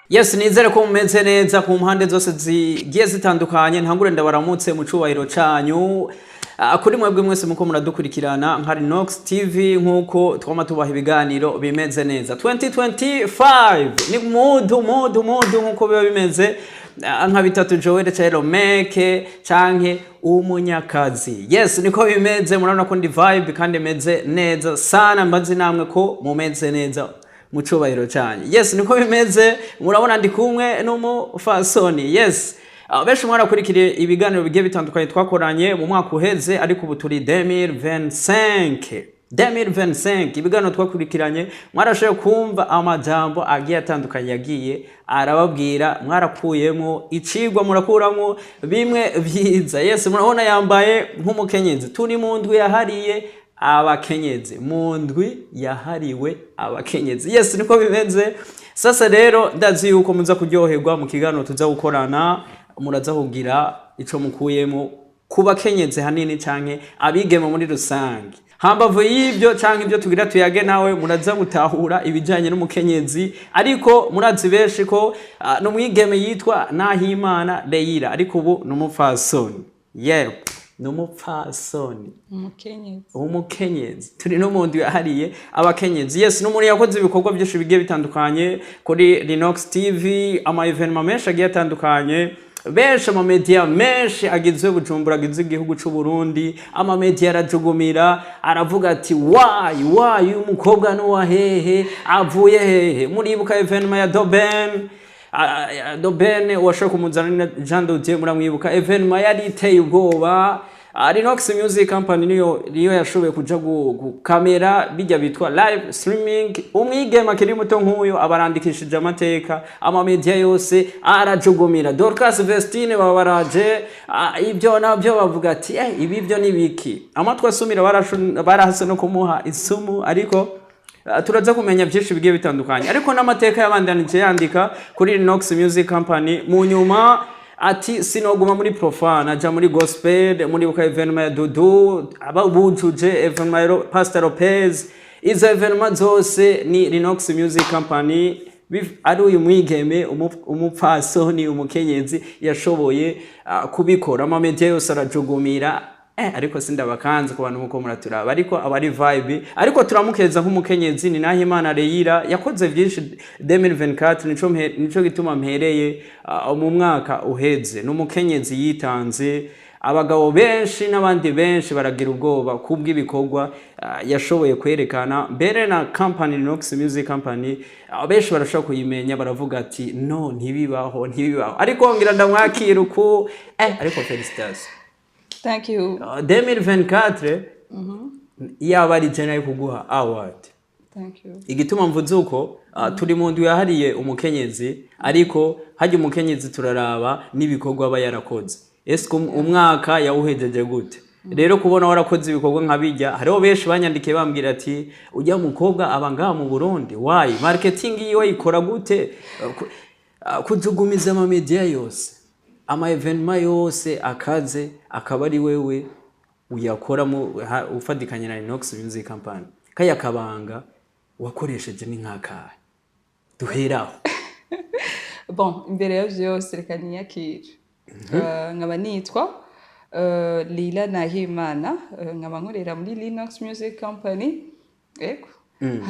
Yes, nizere ko mumeze neza ku mpande zose zigiye zitandukanye. Ntangure ndabaramutse mu cubahiro canyu. Kuri mwebwe mwese muko muradukurikirana nka Rinox TV nkuko twama tubaha ibiganiro bimeze neza. 2025 ni mudu nkuko biba bimeze nka bitatu Joel Chero Meke canke umunyakazi. Yes, niko bimeze, murabona ko ndi vibe kandi meze neza sana, mbazi namwe ko mumeze neza mu cubahiro cyane. Yes, niko bimeze, murabona ndi kumwe n'umufasoni. Yes, benshi mwarakurikiriye ibiganiro bigiye bitandukanye twakoranye mu mwaka uheze, ariko ubu turi 2025 ibiganiro twakurikiranye mwarashoboye kumva amajambo agiye atandukanye yagiye arababwira, mwarakuyemo icigwa, murakuramo bimwe vyiza. Yes, murabona yambaye nk'umukenyezi. Turi mu ndwi yahariye abakenyezi, mu ndwi yahariwe abakenyezi. Yes, niko bimeze. Sasa rero ndazi yuko muza kuryoherwa mu kiganiro tuza gukorana, muraza kugira ico mukuyemo ku bakenyezi hanini canke abigeme muri rusange. Hambavu y'ivyo canke ivyo tugira tuyage nawe muraza gutahura ibijanye n'umukenyezi, ariko murazi benshi ko n'umwigeme yitwa Nahimana Leila, ariko ubu n'umupfasoni. Yeah, n'umupfasoni, umukenyezi. Turi no mu ndwi yahariye abakenyezi. Yes, n'umuntu yakoze ibikorwa byinshi bigiye bitandukanye kuri Rinox TV, ama evenement menshi agiye atandukanye, benshi ama media menshi agizwe Bujumbura, agizwe igihugu c'u Burundi. Ama media arajugumira, aravuga ati why umukobwa no wahehe avuye hehe. Muribuka evenement ya Doben washaka kumuzana Jean Dodier, muramwibuka evenement yari iteye ubwoba. Rinox Music Company niyo yashoboye kuja gukamera bijya bitwa live streaming. Umwigema kiri muto nk'uyo abarandikishije amateka, ama media yose arajugumira. Dorcas Vestine babaraje, ibyo nabyo bavuga ati ibi byo nibiki. Amatwa asumira barahase no kumuha isumu, ariko turaza kumenya byinshi bigiye bitandukanye. Ariko n'amateka yabandanije yandika kuri Rinox Music Company mu nyuma ati sinoguma muri profane, aja muri gospel. Muri buka evenement ya Dudu, ababujuje evenement ya Pastor Lopez. Izo evenement zose ni Rinox Music Company. Ari uyu mwigeme umupfasoni, umukenyezi yashoboye kubikora. Ama media yose arajugumira. Ariko sindabakanze ku bantu muko muraturaba, ariko abari vibe, ariko turamukeza nk'umukenyezi. Ni Nahimana Leila yakoze byinshi 2024, nico gituma mpereye mu mwaka uheze. N'umukenyezi yitanze, abagabo benshi n'abandi benshi baragira ubwoba kubw'ibikorwa yashoboye kwerekana. Mbere na company Rinox Music Company benshi barashaka kuyimenya, baravuga ati no, ntibibaho. Ariko ngira ndamwakira uko ariko felicitation. Thank you. 2024 yaba ari jena yo kuguha award. Thank you. Igituma mvuze uko turi mu ndwi yahariye umukenyezi, ariko haje umukenyezi turaraba n'ibikorwa aba yarakoze. Ese umwaka yawuhejeje gute? Rero kubona warakoze ibikorwa nkabijya, hariho benshi banyandikiye bambwira ati ujya mukobwa abangaha mu Burundi, why marketing yiwe ikora gute? Kujugumiza ama media yose, ama evenement yose akaze, akaba ari wewe uyakora ufatikanye na Rinox Music Company. Kaya kabanga wakoresheje ni nkakahe? Duheraho. Bon, imbere ya byose reka niyakire. Nkaba nitwa Leila Nahimana, nkaba nkorera muri Rinox Music Company. Ego.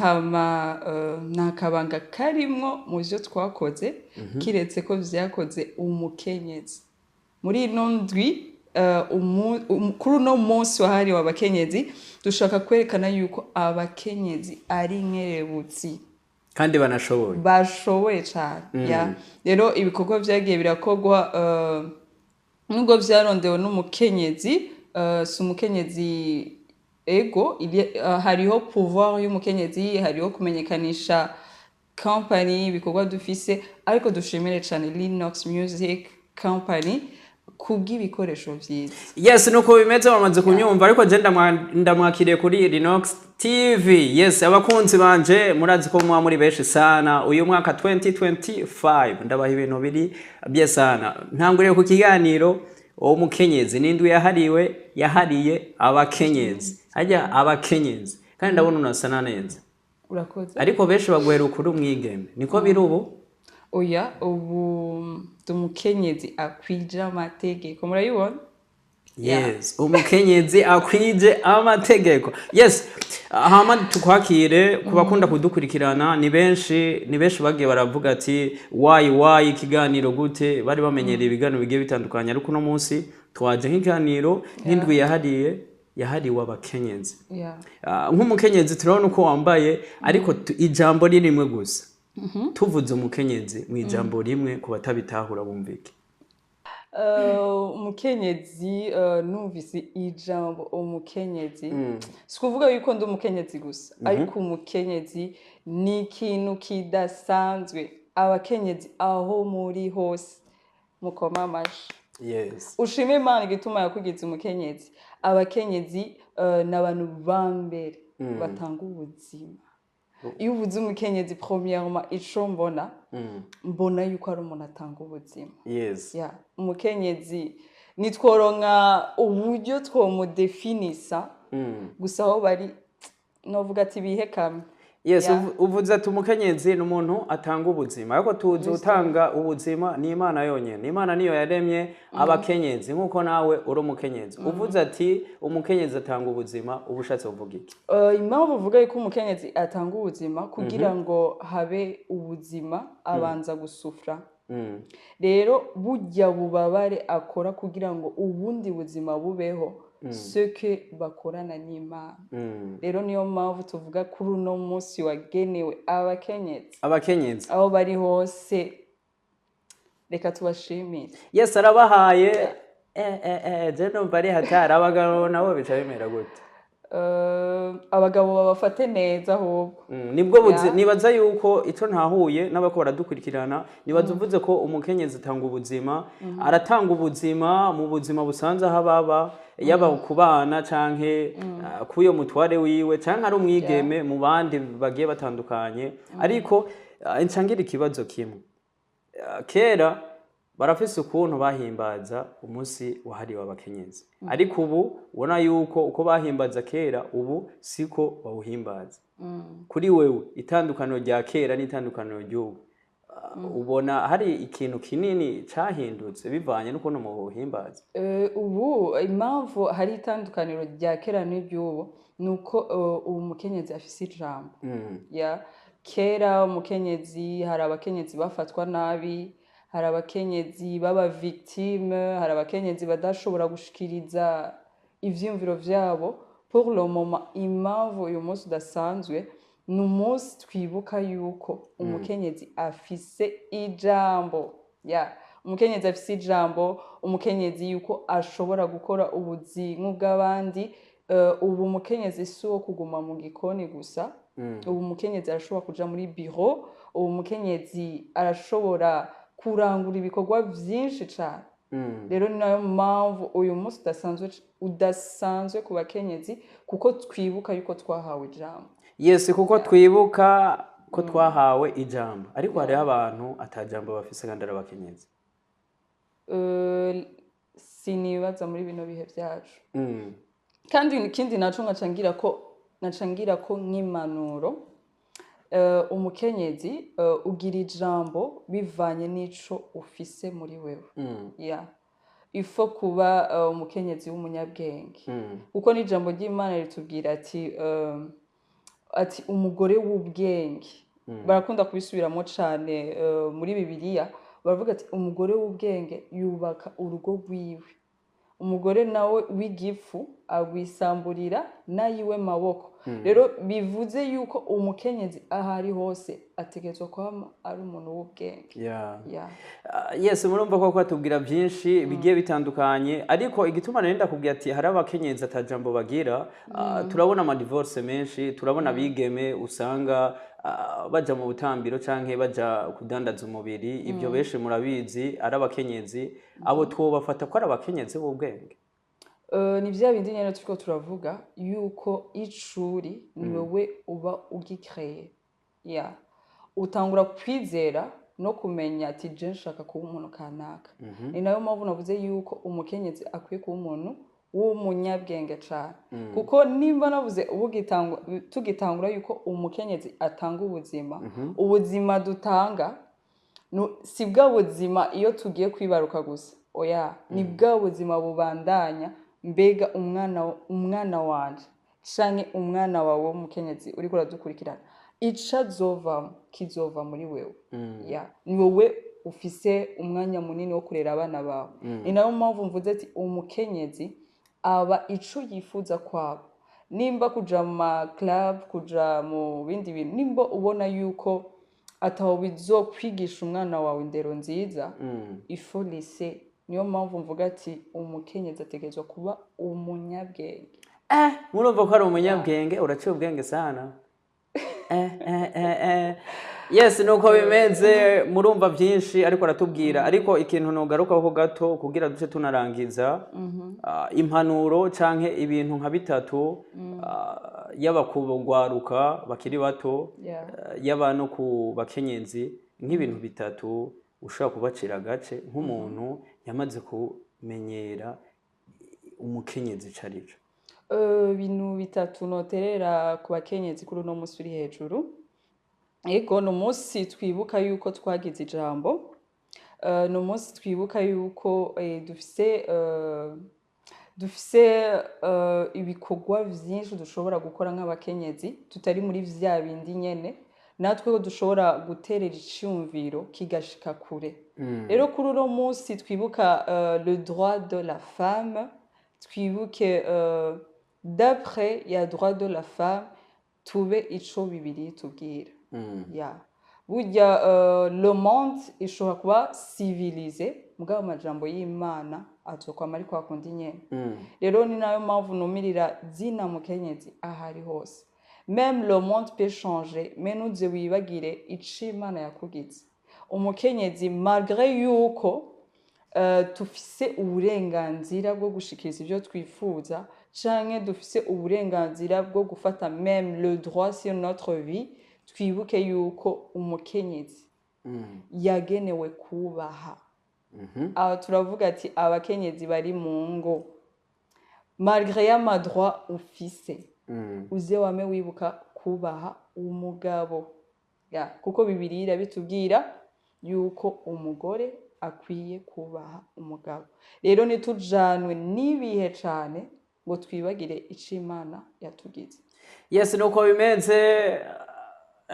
Hama nakabanga karimwo mu byo twakoze, kiretse ko vyakoze umukenyezi. Muri ino ndwi kuri uno munsi wahariwe abakenyezi, dushaka kwerekana yuko abakenyezi ari nkerebutsi kandi bashoboye cyane. Rero ibikorwa vyagiye birakogwa nubwo vyarondewe n'umukenyezi, si umukenyezi ego, hariho pouvoir y'umukenyezi, hariho kumenyekanisha company ibikorwa dufise, ariko dushimire cyane Rinox Music Company kubw'ibikoresho vyiza. Yes, nuko bimeze bamaze kunyumva, ariko je ndamwakiriye kuri Rinox TV. Yes, abakunzi banje murazi ko muba muri benshi sana. Uyu mwaka 2025 ndabaha ibintu biri bye sana. Ntanguriye ku kiganiro uwo mukenyezi n'indwi yahariye abakenyezi hajya abakenyezi kandi ndabona unasa na neza urakoze ariko benshi baguhera ukuri umwigeme niko biri ubu oya ubu umukenyezi akwije amategeko murayibona yes umukenyezi akwije amategeko yes hama tukwakire kubakunda kudukurikirana ni benshi bagiye baravuga ati why ikiganiro gute bari bamenyereye ibiganiro bigiye bitandukanye ariko no munsi twaje nk'ikiganiro nk'indwi yahariwe abakenyezi nk'umukenyezi turabona uko wambaye ariko ijambo ni rimwe gusa tuvuze umukenyezi mu ijambo rimwe ku batabitahura bumvike umukenyezi numvise ijambo umukenyezi si kuvuga yuko ndi umukenyezi gusa ariko umukenyezi ni ikintu kidasanzwe abakenyezi aho muri hose mukoma amashi ushime Imana igituma yakugize umukenyezi abakenyezi n'abantu ba mbere batanga ubuzima iyo uvuze umukenyezi premièrement ico mbona yuko ari umuntu atanga ubuzima umukenyezi nitworonka uburyo twomudefinisa gusa aho bari novuga ati bihekame uvuze ati umukenyezi ni umuntu atanga ubuzima ariko tuzi utanga ubuzima ni Imana yonyine Imana niyo yaremye abakenyezi nk'uko nawe uri umukenyezi uvuze ati umukenyezi atanga ubuzima ubushatse buvuga iki impamvu uvuga yuko umukenyezi atanga ubuzima kugira ngo habe ubuzima abanza gusufra rero burya bubabare akora kugira ngo ubundi buzima bubeho que bakorana n'Imana rero niyo mpamvu tuvuga kuri uno munsi wagenewe abakenyezi aho bari hose reka tubashimire yes arabahaye je numva ari hatari abagabo nabo bica bimera gute abagabo babafate neza ahubwo nibwo nibaza yuko ico ntahuye n'abako baradukurikirana nibaza uvuze ko umukenyezi atanga ubuzima aratanga ubuzima mu buzima busanze aho baba yaba kubana canke kuyo mutware wiwe canke ari umwigeme mu bandi bagiye batandukanye ariko incangira ikibazo kimwe kera barafise ukuntu bahimbaza umunsi wahariwe abakenyezi ariko ubu ubona yuko uko bahimbaza kera ubu siko bawuhimbaza kuri wewe itandukaniro rya kera n'itandukaniro ry'ubu ubona hari ikintu kinini cahindutse bivanye n'ukuntu mu buhimbaza ubu impamvu hari itandukaniro rya kera n'iry'ubu nuko ubu mukenyezi afise ijambo kera umukenyezi hari abakenyezi bafatwa nabi hari abakenyezi baba victime hari abakenyezi badashobora gushikiriza ivyumviro vyabo pour le moment impamvu uyu munsi udasanzwe ni umunsi twibuka yuko umukenyezi afise ijambo umukenyezi afise ijambo umukenyezi yuko ashobora gukora ubuzi nk'ubw'abandi ubu umukenyezi si uwo kuguma mu gikoni gusa ubu umukenyezi arashobora kuja muri bureau ubu umukenyezi arashobora kurangura ibikorwa byinshi cyane rero ni nayo mpamvu uyu munsi udasanzwe ku bakenyezi kuko twibuka yuko twahawe ijambo yes kuko twibuka ko twahawe ijambo ariko hariho abantu atajambo bafise kandi ari abakenyezi sinibaza muri bino bihe byacu kandi ikindi naco nkacangira ko nk'impanuro umukenyezi ugira ijambo bivanye n'ico ufise muri wewe ifo kuba umukenyezi w'umunyabwenge kuko n'ijambo ry'Imana ritubwira ati umugore w'ubwenge barakunda kubisubiramo cane muri Bibiliya baravuga ati umugore w'ubwenge yubaka urugo rwiwe umugore nawe w'igifu agwisamburira nayiwe maboko rero bivuze yuko umukenyezi ahari hose ategetswe kwama ari umuntu w'ubwenge yes murumva ko kwatubwira byinshi bigiye bitandukanye ariko igituma nenda kubwira ati hari abakenyezi atajambo bagira turabona ama divorce menshi turabona bigeme usanga baja mu butambiro canke baja kudandaza umubiri ibyo benshi murabizi ari abakenyezi abo twobafata ko ari abakenyezi b'ubwenge ni bya bindi nyene turiko turavuga yuko icuri ni wewe uba ugikreye utangura kwizera no kumenya ati je nshaka kuba umuntu kanaka ni nayo mpamvu navuze yuko umukenyezi akwiye kuba umuntu w'umunyabwenge cyane kuko nimba navuze tugitangura yuko umukenyezi atanga ubuzima dutanga si bwa buzima iyo tugiye kwibaruka gusa oya ni bwa buzima bubandanya mbega umwana wanje canke umwana wawe w'umukenyezi uriko uradukurikirana ica kizova muri wewe ni wowe ufise umwanya munini wo kurera abana bawe ni nayo mpamvu mvuze ati umukenyezi aba ico yifuza kwabo nimba kuja mu ma club kuja mu bindi bintu nimba ubona yuko ataho bizokwigisha umwana wawe indero nziza ifo lycée niyo mpamvu mvuga ati umukenyezi ategerezwa kuba umunyabwenge murumva ko ari umunyabwenge uraciye ubwenge sana yes nuko bimeze murumva byinshi ariko aratubwira ariko ikintu nugarukaho gato kugira duce tunarangiza impanuro canke ibintu nka bitatu y'abakugwaruka bakiri bato yaba no ku bakenyezi nk'ibintu bitatu ushaka kubacira gace nk'umuntu yamaze kumenyera umukenyezi carico ibintu bitatu noterera ku bakenyezi kuri uno munsi uri hejuru yego no munsi twibuka yuko twagize ijambo no munsi twibuka yuko dufise ibikorwa vyinshi dushobora gukora nk'abakenyezi tutari muri vya bindi nyene natwe ko dushobora guterera icyumviro kigashika kure rero kuri uno munsi twibuka le droit de la femme twibuke d'après ya droit de la femme tube ico bibiri tubwira burya le monde ishobora kuba civilisé mugabo amajambo y'Imana azokwama ariko akunda nyene rero ni nayo mpamvu numirira zina mukenyezi ahari hose même le monde peut changer mais nuze wibagire ico Imana yakugize umukenyezi malgré yuko tufise uburenganzira bwo gushikiriza ibyo twifuza canke dufise uburenganzira bwo gufata même le droit sur notre vie twibuke yuko umukenyezi yagenewe kubaha turavuga ati abakenyezi bari mu ngo malgré y'amadroit ufise uze wame wibuka kubaha umugabo kuko Bibiliya irabitubwira yuko umugore akwiye kubaha umugabo rero nitujanwe nibihe cane ngo twibagire ico Imana yatugize yes nuko bimeze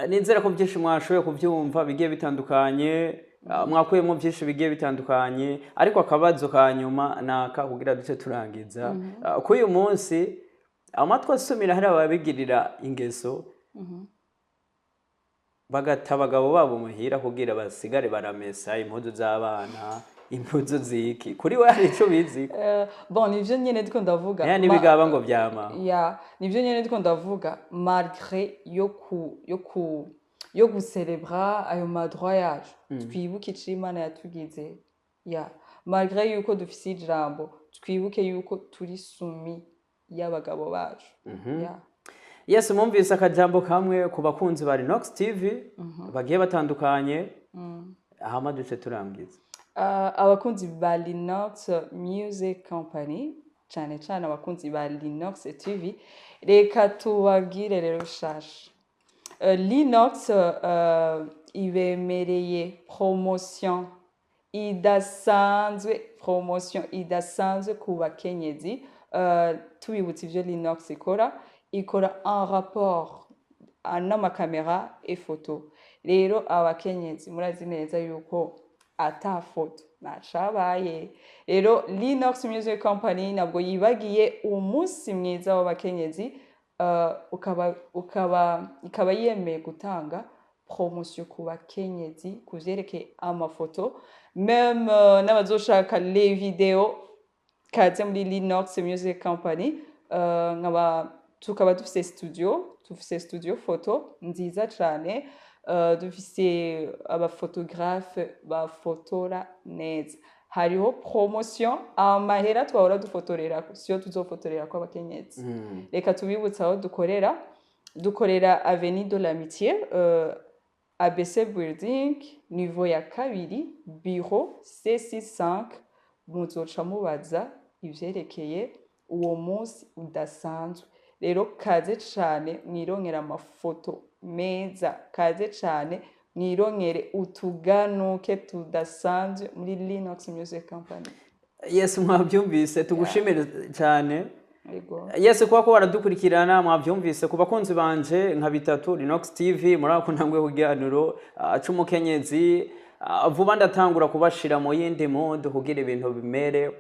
nizera ko byinshi mwashoboye kubyumva bigiye bitandukanye mwakuyemo byinshi bigiye bitandukanye ariko akabazo ka nyuma naka kugira duce turangiza ko uyu munsi amatwa asumira hari ababigirira ingeso bagata abagabo babo muhira kugira basigare baramesa impuzu z'abana impuzu ziki kuri we hari ico bizi bon nivyo nyene ndiko ndavuga nibigaba ngo vyama nivyo nyene ndiko ndavuga malgré yo gucelebra ayo madroit yacu twibuke ico Imana yatugize malgré yuko dufise ijambo twibuke yuko turi sumi y'abagabo bacu yes mumvise akajambo kamwe ku bakunzi ba Linox TV bagiye batandukanye ahama duce turangiza abakunzi ba Linox Music Company cyane cyane abakunzi ba Linox TV reka tubabwire rero shasha Linox ibemereye promotion idasanzwe ku bakenyezi tubibutse ivyo Linox ikora en rapport n'amakamera et photo rero abakenyezi murazi neza yuko ata foto nacabaye rero Linox Music Company nabwo yibagiye umunsi mwiza w'abakenyezi ikaba yemeye gutanga promotion ku bakenyezi kuvyerekeye amafoto même n'abazoshaka les vidéos kaze muri Linox Music Company tukaba dufise studio photo nziza cane dufise abafotographe bafotora neza hariho promotion amahera twahora dufotorera siyo tuzofotorera ko abakenyezi reka tubibutsa aho dukorera Avenue de l'Amitié ABC Building nivo ya kabiri bureau C65 muzoca mubaza ivyerekeye uwo munsi udasanzwe. Rero kaze cane mwirongera amafoto meza, kaze cane mwirongere utuganuke tudasanzwe muri Linux Music Company. Yes, mwabyumvise tugushimire cyane. Yego. Yes, kuba ko baradukurikirana mwabyumvise ku bakunzi banje nka bitatu Linux TV murakunda ngwe kuganiro c'umukenyezi vuba ndatangura kubashira mu yindi mode kugira ibintu bimere